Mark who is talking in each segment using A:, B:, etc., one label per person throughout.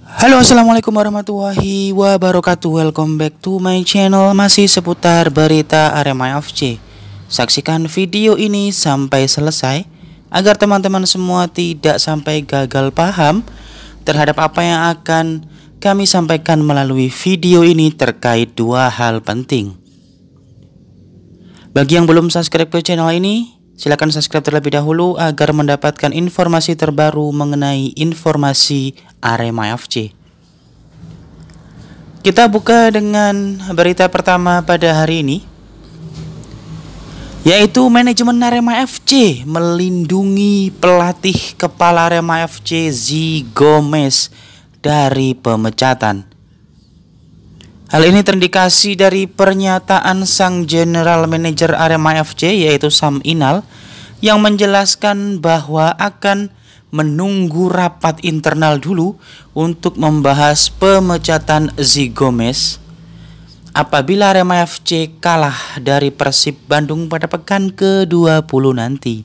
A: Halo, assalamualaikum warahmatullahi wabarakatuh. Welcome back to my channel. Masih seputar berita Arema FC. Saksikan video ini sampai selesai agar teman-teman semua tidak sampai gagal paham terhadap apa yang akan kami sampaikan melalui video ini terkait dua hal penting. Bagi yang belum subscribe ke channel ini, silakan subscribe terlebih dahulu agar mendapatkan informasi terbaru mengenai informasi Arema FC. Kita buka dengan berita pertama pada hari ini, yaitu manajemen Arema FC melindungi pelatih kepala Arema FC Zi Gomez dari pemecatan. Hal ini terindikasi dari pernyataan sang General Manager Arema FC yaitu Sam Inal yang menjelaskan bahwa akan menunggu rapat internal dulu untuk membahas pemecatan Zi Gomez apabila Arema FC kalah dari Persib Bandung pada pekan ke-20 nanti.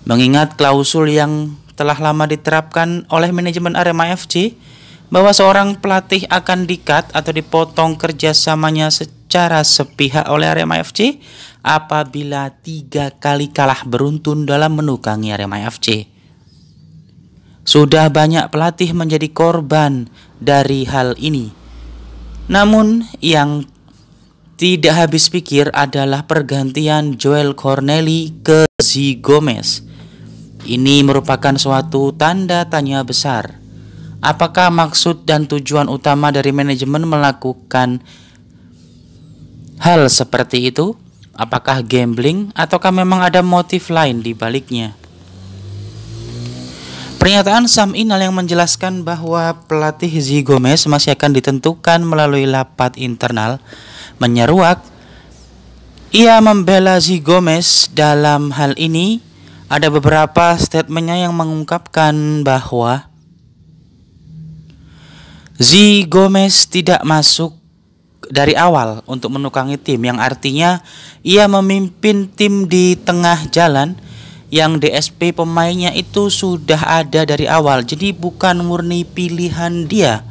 A: Mengingat klausul yang telah lama diterapkan oleh manajemen Arema FC bahwa seorang pelatih akan di-cut atau dipotong kerjasamanya secara sepihak oleh Arema FC apabila 3 kali kalah beruntun dalam menukangi Arema FC. Sudah banyak pelatih menjadi korban dari hal ini. Namun yang tidak habis pikir adalah pergantian Joel Corneli ke Zi Gomez. Ini merupakan suatu tanda tanya besar. Apakah maksud dan tujuan utama dari manajemen melakukan hal seperti itu? Apakah gambling ataukah memang ada motif lain di baliknya? Pernyataan Sam Inal yang menjelaskan bahwa pelatih Zi Gomez masih akan ditentukan melalui rapat internal menyeruak ia membela Zi Gomez dalam hal ini. Ada beberapa statementnya yang mengungkapkan bahwa Zi Gomez tidak masuk dari awal untuk menukangi tim, yang artinya ia memimpin tim di tengah jalan yang DSP pemainnya itu sudah ada dari awal. Jadi bukan murni pilihan dia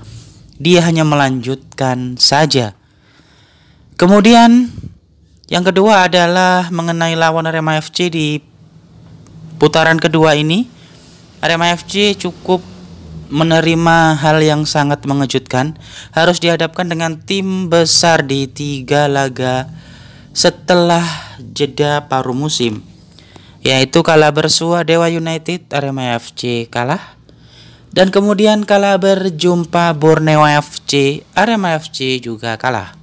A: hanya melanjutkan saja. Kemudian yang kedua adalah mengenai lawan Arema FC di putaran kedua ini. Arema FC cukup menerima hal yang sangat mengejutkan, harus dihadapkan dengan tim besar di 3 laga setelah jeda paruh musim, yaitu kalah bersua Dewa United, Arema FC kalah, dan kemudian kalah berjumpa Borneo FC, Arema FC juga kalah.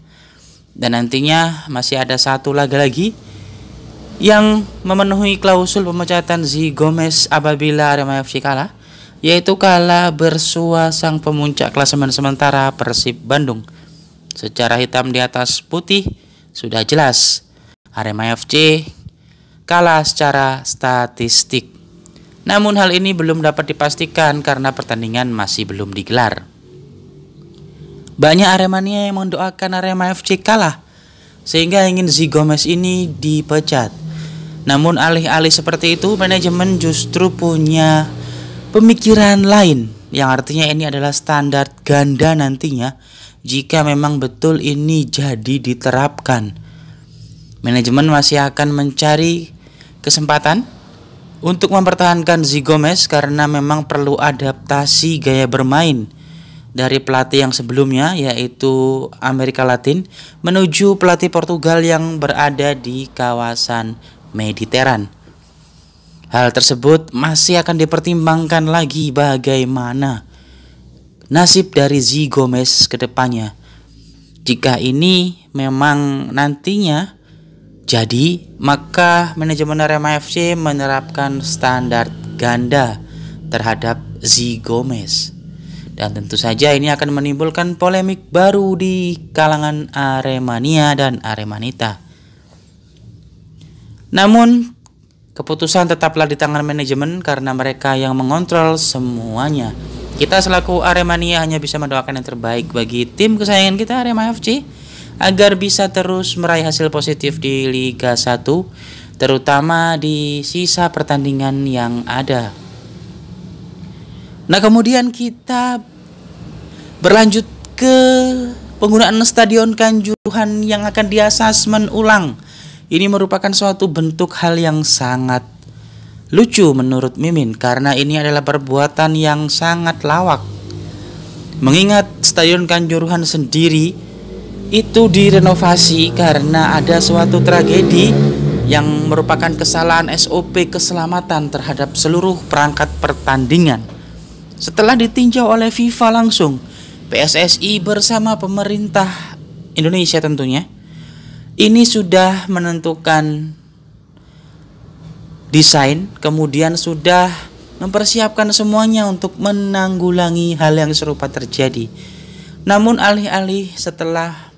A: Dan nantinya masih ada 1 laga lagi yang memenuhi klausul pemecatan Zi Gomez apabila Arema FC kalah, yaitu kalah bersua sang pemuncak klasemen sementara Persib Bandung. Secara hitam di atas putih sudah jelas Arema FC kalah secara statistik. Namun hal ini belum dapat dipastikan karena pertandingan masih belum digelar. Banyak Aremania yang mendoakan Arema FC kalah sehingga ingin Zi Gomez ini dipecat. Namun alih-alih seperti itu, manajemen justru punya pemikiran lain, yang artinya ini adalah standar ganda nantinya jika memang betul ini jadi diterapkan. Manajemen masih akan mencari kesempatan untuk mempertahankan Zi Gomez karena memang perlu adaptasi gaya bermain dari pelatih yang sebelumnya yaitu Amerika Latin menuju pelatih Portugal yang berada di kawasan Mediteran. Hal tersebut masih akan dipertimbangkan lagi bagaimana nasib dari Zi Gomez ke depannya. Jika ini memang nantinya jadi, maka manajemen Arema FC menerapkan standar ganda terhadap Zi Gomez. Dan tentu saja ini akan menimbulkan polemik baru di kalangan Aremania dan Aremanita. Namun keputusan tetaplah di tangan manajemen karena mereka yang mengontrol semuanya. Kita selaku Aremania hanya bisa mendoakan yang terbaik bagi tim kesayangan kita Arema FC agar bisa terus meraih hasil positif di Liga 1, terutama di sisa pertandingan yang ada. Nah, kemudian kita berlanjut ke penggunaan Stadion Kanjuruhan yang akan diasesmen ulang. Ini merupakan suatu bentuk hal yang sangat lucu menurut Mimin, karena ini adalah perbuatan yang sangat lawak. Mengingat Stadion Kanjuruhan sendiri itu direnovasi karena ada suatu tragedi yang merupakan kesalahan SOP keselamatan terhadap seluruh perangkat pertandingan. Setelah ditinjau oleh FIFA langsung, PSSI bersama pemerintah Indonesia tentunya, ini sudah menentukan desain, kemudian sudah mempersiapkan semuanya untuk menanggulangi hal yang serupa terjadi. Namun alih-alih setelah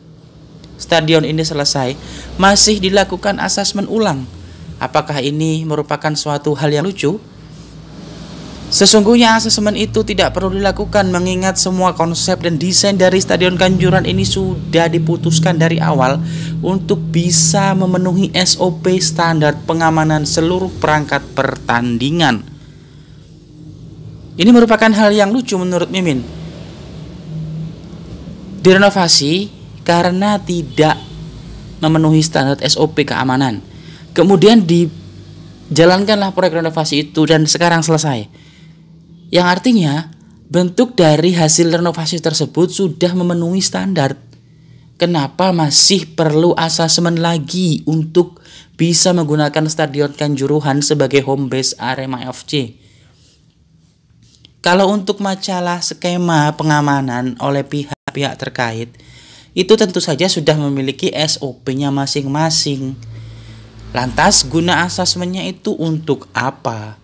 A: stadion ini selesai, masih dilakukan asesmen ulang. Apakah ini merupakan suatu hal yang lucu? Sesungguhnya asesmen itu tidak perlu dilakukan, mengingat semua konsep dan desain dari Stadion Kanjuruhan ini sudah diputuskan dari awal untuk bisa memenuhi SOP standar pengamanan seluruh perangkat pertandingan. Ini merupakan hal yang lucu menurut Mimin. Direnovasi karena tidak memenuhi standar SOP keamanan. Kemudian dijalankanlah proyek renovasi itu dan sekarang selesai. Yang artinya bentuk dari hasil renovasi tersebut sudah memenuhi standar. Kenapa masih perlu asesmen lagi untuk bisa menggunakan Stadion Kanjuruhan sebagai home base Arema FC? Kalau untuk masalah skema pengamanan oleh pihak-pihak terkait, itu tentu saja sudah memiliki SOP-nya masing-masing. Lantas guna asesmennya itu untuk apa?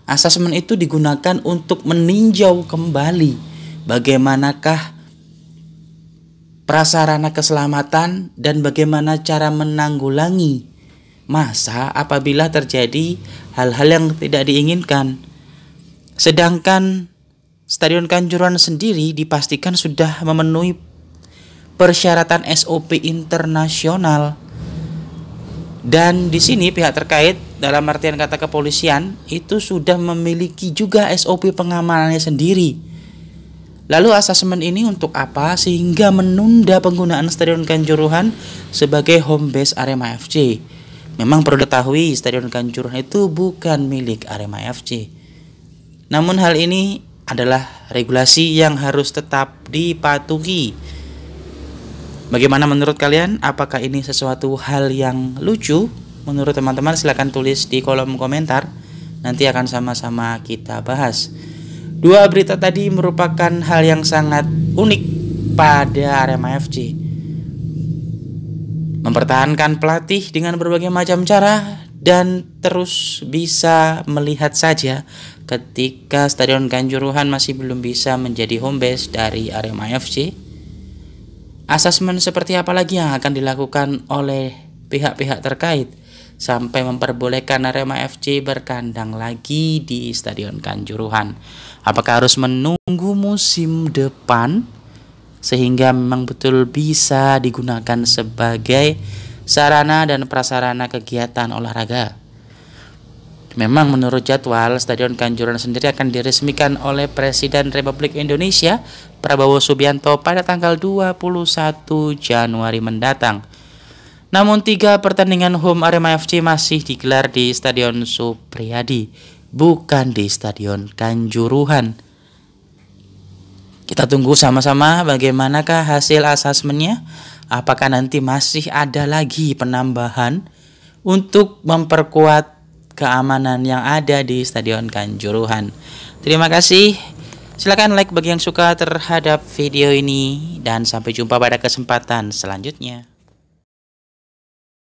A: Asesmen itu digunakan untuk meninjau kembali bagaimanakah prasarana keselamatan dan bagaimana cara menanggulangi masa apabila terjadi hal-hal yang tidak diinginkan. Sedangkan Stadion Kanjuruhan sendiri dipastikan sudah memenuhi persyaratan SOP internasional. Dan di sini pihak terkait dalam artian kata kepolisian itu sudah memiliki juga SOP pengamanannya sendiri. Lalu asesmen ini untuk apa sehingga menunda penggunaan Stadion Kanjuruhan sebagai home base Arema FC? Memang perlu diketahui Stadion Kanjuruhan itu bukan milik Arema FC. Namun hal ini adalah regulasi yang harus tetap dipatuhi. Bagaimana menurut kalian? Apakah ini sesuatu hal yang lucu? Menurut teman-teman silahkan tulis di kolom komentar. Nanti akan sama-sama kita bahas. Dua berita tadi merupakan hal yang sangat unik pada Arema FC. Mempertahankan pelatih dengan berbagai macam cara dan terus bisa melihat saja ketika Stadion Kanjuruhan masih belum bisa menjadi home base dari Arema FC. Asesmen seperti apa lagi yang akan dilakukan oleh pihak-pihak terkait sampai memperbolehkan Arema FC berkandang lagi di Stadion Kanjuruhan? Apakah harus menunggu musim depan sehingga memang betul bisa digunakan sebagai sarana dan prasarana kegiatan olahraga? Memang menurut jadwal Stadion Kanjuruhan sendiri akan diresmikan oleh Presiden Republik Indonesia Prabowo Subianto pada tanggal 21 Januari mendatang. Namun 3 pertandingan home Arema FC masih digelar di Stadion Supriyadi, bukan di Stadion Kanjuruhan. Kita tunggu sama-sama bagaimanakah hasil asesmennya. Apakah nanti masih ada lagi penambahan untuk memperkuat keamanan yang ada di Stadion Kanjuruhan. Terima kasih. Silakan like bagi yang suka terhadap video ini dan sampai jumpa pada kesempatan selanjutnya.